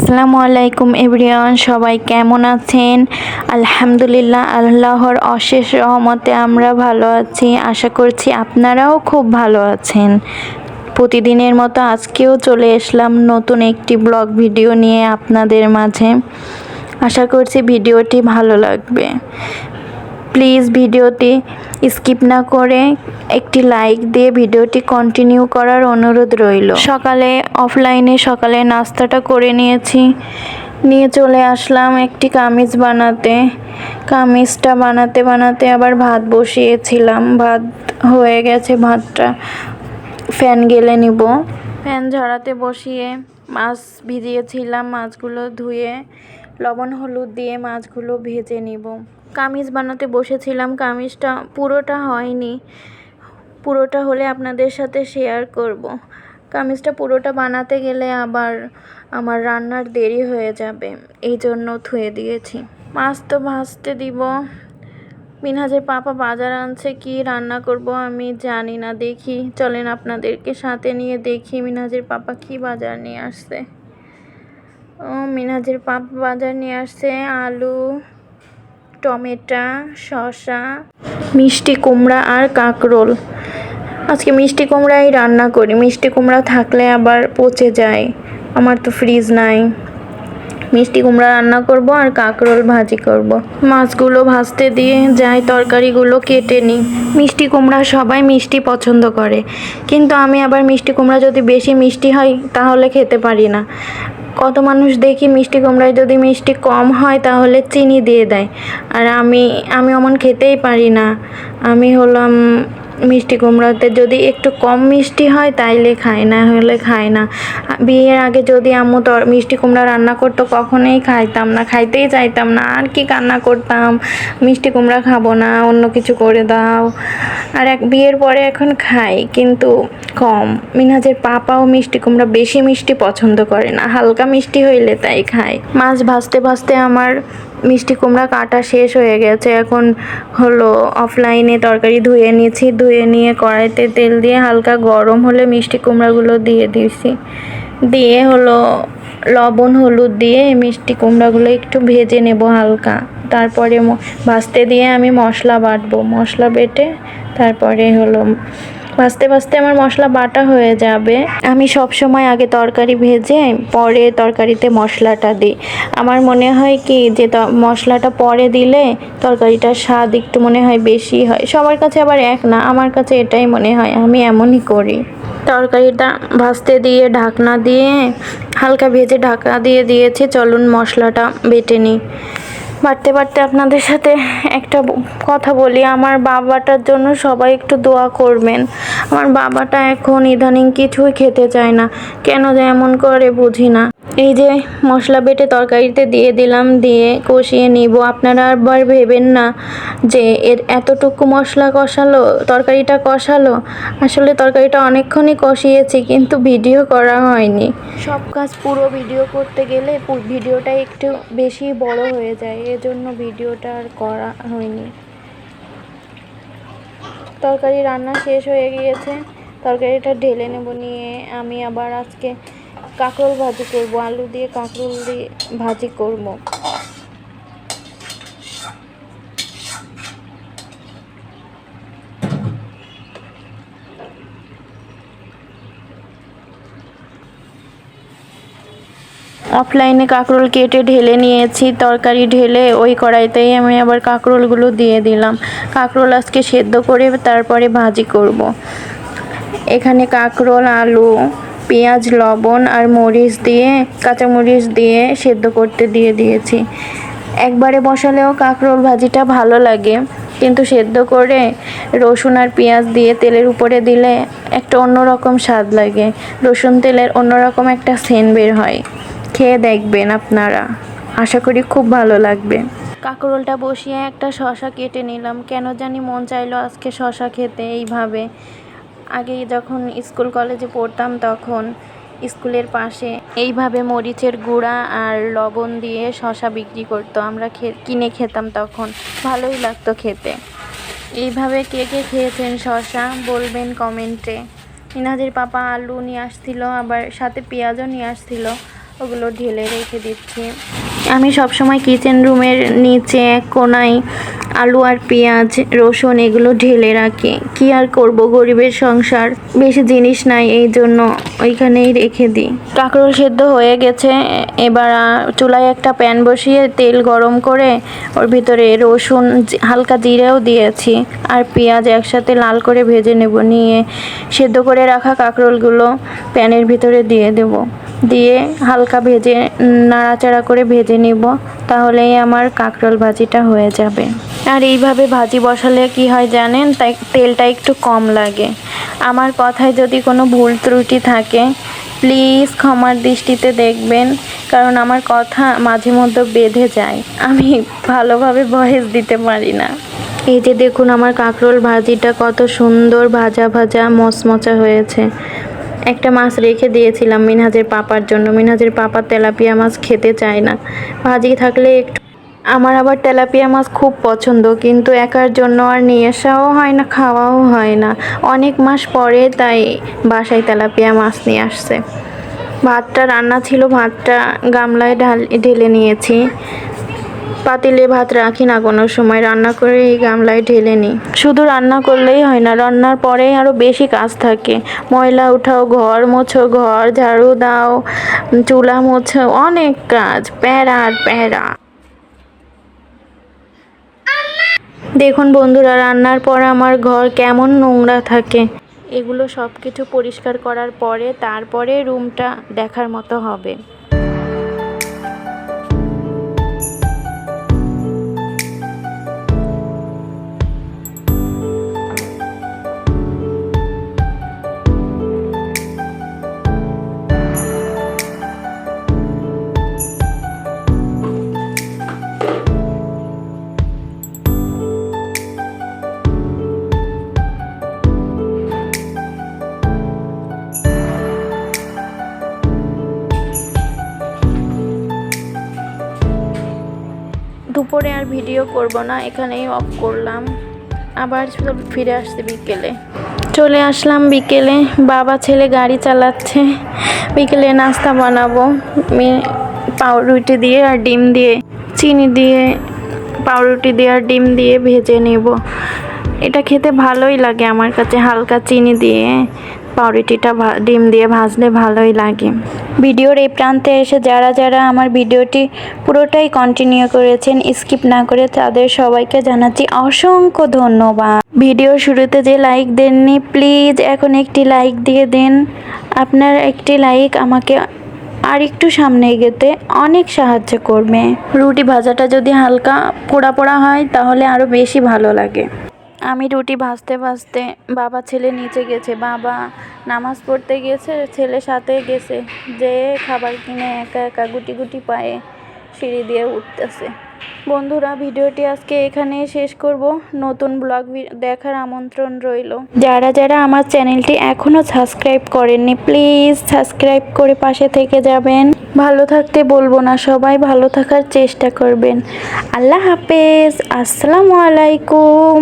আসসালামু আলাইকুম এভরিওয়ান, সবাই কেমন আছেন? আলহামদুলিল্লাহ, আল্লাহর অশেষ রহমতে আমরা ভালো আছি। আশা করছি আপনারাও খুব ভালো আছেন। প্রতিদিনের মতো আজকেও চলে আসলাম নতুন একটি ব্লগ ভিডিও নিয়ে আপনাদের মাঝে। আশা করছি ভিডিওটি ভালো লাগবে। প্লিজ ভিডিওটি স্কিপ না করে একটি লাইক দিয়ে ভিডিওটি কন্টিনিউ করার অনুরোধ রইল। সকালে নাস্তাটা করে নিয়ে চলে আসলাম একটি কামিজ বানাতে। কামিজটা বানাতে বানাতে আবার ভাত বসিয়েছিলাম। ভাত হয়ে গেছে, ভাতটা ফ্যান গেলে নিব। ফ্যান ঝরাতে বসিয়ে মাছ ভিজিয়েছিলাম, মাছগুলো ধুয়ে লবণ হলুদ দিয়ে মাছগুলো ভেজে নিব। কামিজ বানাতে বসেছিলাম, কামিজটা পুরোটা হয়নি, পুরোটা হলে আপনাদের সাথে শেয়ার করব। কামিজটা পুরোটা বানাতে গেলে আবার আমার রান্নার দেরি হয়ে যাবে, এই জন্য ধুয়ে দিয়েছি। মাছ তো ভাজতে দিব। মিনহাজের পাপা বাজার আনছে, কি রান্না করব আমি জানি না। দেখি, চলেন আপনাদেরকে সাথে নিয়ে দেখি মিনহাজের পাপা কি বাজার নিয়ে আসছে। মিনহাজের পাপা বাজার নিয়ে আসছে আলু, টমেটো, শসা, মিষ্টি কুমড়া আর কাঁকরোল। আজকে মিষ্টি কুমড়াই রান্না করি। মিষ্টি কুমড়া থাকলে আবার পচে যায়, আমার তো ফ্রিজ নাই। মিষ্টি কুমড়া রান্না করব আর কাঁকরোল ভাজি করব। মাছগুলো ভাজতে দিয়ে যাই, তরকারিগুলো কেটে নিই। মিষ্টি কুমড়া সবাই মিষ্টি পছন্দ করে, কিন্তু আমি আবার মিষ্টি কুমড়া যদি বেশি মিষ্টি হয় তাহলে খেতে পারি না। কত মানুষ দেখি মিষ্টি কুমড়ায় যদি মিষ্টি কম হয় তাহলে চিনি দিয়ে দেয়, আর আমি অমন খেতেই পারি না। আমি হলাম মিষ্টি কুমড়াতে যদি একটু কম মিষ্টি হয় তাইলে খাই, না হলে খাই না। বিয়ের আগে যদি আম্মু মিষ্টি কুমড়া রান্না করতো কখনোই খাইতাম না, খাইতেই চাইতাম না। আর কি কান্না করতাম, মিষ্টি কুমড়া খাবো না, অন্য কিছু করে দাও। আর বিয়ের পরে এখন খাই, কিন্তু কম। মিনহাজের পাপাও মিষ্টি কুমড়া বেশি মিষ্টি পছন্দ করে না, হালকা মিষ্টি হইলে তাই খায়। মাছ ভাজতে ভাজতে আমার মিষ্টি কুমড়া কাটা শেষ হয়ে গেছে। এখন হলো অফলাইনে তরকারি ধুয়ে নিয়েছি, ধুয়ে নিয়ে কড়াইতে তেল দিয়ে হালকা গরম হলে মিষ্টি কুমড়াগুলো দিয়ে দিয়েছি। দিয়ে হলো লবণ হলুদ দিয়ে মিষ্টি কুমড়াগুলো একটু ভেজে নেব হালকা। তারপরে ভাজতে দিয়ে আমি মশলা বাটবো। মশলা বেটে তারপরে হলো ভাজতে ভাজতে আমার মশলা বাটা হয়ে যাবে। আমি সব সময় আগে তরকারি ভেজে পরে তরকারিতে মশলাটা দিই। আমার মনে হয় কি যে মশলাটা পরে দিলে তরকারিটার স্বাদ একটু মনে হয় বেশি হয়। সবার কাছে আবার এক না, আমার কাছে এটাই মনে হয়, আমি এমনই করি। তরকারিটা ভাজতে দিয়ে ঢাকনা দিয়ে হালকা ভেজে ঢাকনা দিয়ে দিয়েছি। চলুন মশলাটা বেটে নিই। বাড়তে বাড়তে আপনাদের সাথে একটা কথা বলি, আমার বাবাটার জন্য সবাই একটু দোয়া করবেন। আমার বাবাটা এখন ইদানিং কিছুই খেতে চায় না, কেন যে এমন করে বুঝি না। এই যে মশলা বেটে তরকারিতে দিয়ে দিলাম, দিয়ে কষিয়ে নিব। আপনারা আবার ভেবেন না যে এতটুকু মশলা কষালো, তরকারিটা কষালো। আসলে তরকারিটা অনেকক্ষণই কষিয়েছি, কিন্তু ভিডিও করা হয়নি। সব কাজ পুরো ভিডিও করতে গেলে ভিডিওটা একটু বেশি বড় হয়ে যায়, এজন্য ভিডিওটা আর করা হয়নি। তরকারি রান্না শেষ হয়ে গিয়েছে, তরকারিটা ঢেলে নেব। নিয়ে আমি আবার আজকে কাঁকরোল ভাজি করব, আলু দিয়ে কাঁকরোল দিয়ে ভাজি করব। অফলাইনে কাঁকরোল কেটে ঢেলে নিয়েছি, তরকারি ঢেলে ওই কড়াইতেই আমি আবার কাঁকরোলগুলো দিয়ে দিলাম। কাঁকরোল আজকে সেদ্ধ করে তারপরে ভাজি করব। এখানে কাঁকরোল, আলু, পেঁয়াজ, লবণ আর মরিচ দিয়ে, কাঁচামরিচ দিয়ে সেদ্ধ করতে দিয়ে দিয়েছি। একবারে বসালেও কাঁকরোল ভাজিটা ভালো লাগে, কিন্তু সেদ্ধ করে রসুন আর পেঁয়াজ দিয়ে তেলের উপরে দিলে একটা অন্যরকম স্বাদ লাগে। রসুন তেলের অন্যরকম একটা সেন্ট বের হয়। খেয়ে দেখবেন আপনারা, আশা করি খুব ভালো লাগবে। কাঁকরোলটা বসিয়ে একটা শসা কেটে নিলাম। কেন জানি মন চাইলো আজকে শসা খেতে। এইভাবে আগে যখন স্কুল কলেজে পড়তাম তখন স্কুলের পাশে এইভাবে মরিচের গুঁড়া আর লবণ দিয়ে শসা বিক্রি করতো, আমরা কিনে খেতাম, তখন ভালোই লাগতো খেতে। এইভাবে কে কে খেয়েছেন শসা বলবেন কমেন্টে। মিনহাজের পাপা আলু নিয়ে আসছিল, আবার সাথে পেঁয়াজও নিয়ে আসছিল। ওগুলো ঢেলে রেখে দিচ্ছি। আমি সবসময় কিচেন রুমের নিচে এক কোনায় আলু আর পেঁয়াজ রসুন এগুলো ঢেলে রাখি। কি আর করব, গরিবের সংসার, বেশি জিনিস নাই, এই জন্য ওইখানেই রেখে দিই। কাঁকরোল সেদ্ধ হয়ে গেছে। এবার চুলায় একটা প্যান বসিয়ে তেল গরম করে ওর ভিতরে রসুন হালকা জিরেও দিয়েছি আর পেঁয়াজ একসাথে লাল করে ভেজে নেব। নিয়ে সেদ্ধ করে রাখা কাঁকরোলগুলো প্যানের ভিতরে দিয়ে দেব। দিয়ে হালকা ভেজে নাড়াচাড়া করে ভেজে নিব, তাহলেই আমার কাঁকরোল ভাজিটা হয়ে যাবে। আর এইভাবে ভাজি বসালে কি হয় জানেন, তাই তেলটা একটু কম লাগে। আমার কথায় যদি কোনো ভুল ত্রুটি থাকে প্লিজ ক্ষমার দৃষ্টিতে দেখবেন, কারণ আমার কথা মাঝে মধ্যে বেঁধে যায়, আমি ভালোভাবে ভয়েস দিতে পারি না। এই যে দেখুন আমার কাঁকরোল ভাজিটা কত সুন্দর ভাজা ভাজা মচমচা হয়েছে। একটা মাছ রেখে দিয়েছিলাম মিনহাজের পাপার জন্য। মিনহাজের পাপা তেলাপিয়া মাছ খেতে চায় না, ভাজি থাকলে একটু। আমার আবার তেলাপিয়া মাছ খুব পছন্দ, কিন্তু একার জন্য আর নিয়ে আসাও হয় না, খাওয়াও হয় না। অনেক মাস পরে তাই বাসায় তেলাপিয়া মাছ নিয়ে আসছে। ভাতটা রান্না ছিল, ভাতটা গামলায় ঢেলে নিয়েছি। পাতিলে ভাত রাখি না কোনো সময়, রান্না করে এই গামলায় ঢেলে নিই। শুধু রান্না করলেই হয় না, রান্নার পরেই আরও বেশি কাজ থাকে। ময়লা উঠাও, ঘর মোছো, ঘর ঝাড়ু দাও, চুলা মোছো, অনেক কাজ, প্যারা আর প্যারা। দেখুন বন্ধুরা, রান্নার পর আমার ঘর কেমন নোংরা থাকে। এগুলো সব কিছু পরিষ্কার করার পরে তারপরে রুমটা দেখার মতো হবে। দুপুরে আর ভিডিও করব না, এখানেই অফ করলাম। আবার ফিরে আসছে বিকেলে। চলে আসলাম বিকেলে, বাবা ছেলে গাড়ি চালাচ্ছে। বিকেলে নাস্তা বানাবো পাউরুটি দিয়ে আর ডিম দিয়ে, চিনি দিয়ে পাউরুটি দিয়ে আর ডিম দিয়ে ভেজে নেব। এটা খেতে ভালোই লাগে আমার কাছে, হালকা চিনি দিয়ে পাউরুটিটা ডিম দিয়ে ভাজলে ভালোই লাগে। ভিডিওর এই প্রান্তে এসে যারা যারা আমার ভিডিওটি পুরোটাই কন্টিনিউ করেছেন স্কিপ না করে, তাদের সবাইকে জানাচ্ছি অসংখ্য ধন্যবাদ। ভিডিওর শুরুতে যে লাইক দেননি প্লিজ এখন একটি লাইক দিয়ে দিন। আপনার একটি লাইক আমাকে আর একটু সামনে এগোতে অনেক সাহায্য করবে। রুটি ভাজাটা যদি হালকা পোড়া পোড়া হয় তাহলে আরও বেশি ভালো লাগে। আমি রুটি ভাজতে ভাজতে বাবা ছেলে নিচে গেছে। বাবা নামাজ পড়তে গেছে, ছেলে সাথে গেছে, যে খাবার কিনে একা একা গুটি গুটি পায়ে সিঁড়ি দিয়ে উঠতেছে। বন্ধুরা, ভিডিওটি আজকে এখানেই শেষ করব। নতুন ব্লগ দেখার আমন্ত্রণ রইল। যারা যারা আমার চ্যানেলটি এখনও সাবস্ক্রাইব করেননি প্লিজ সাবস্ক্রাইব করে পাশে থেকে যাবেন। ভালো থাকতে বলবো না, সবাই ভালো থাকার চেষ্টা করবেন। আল্লাহ হাফেজ, আসসালামু আলাইকুম।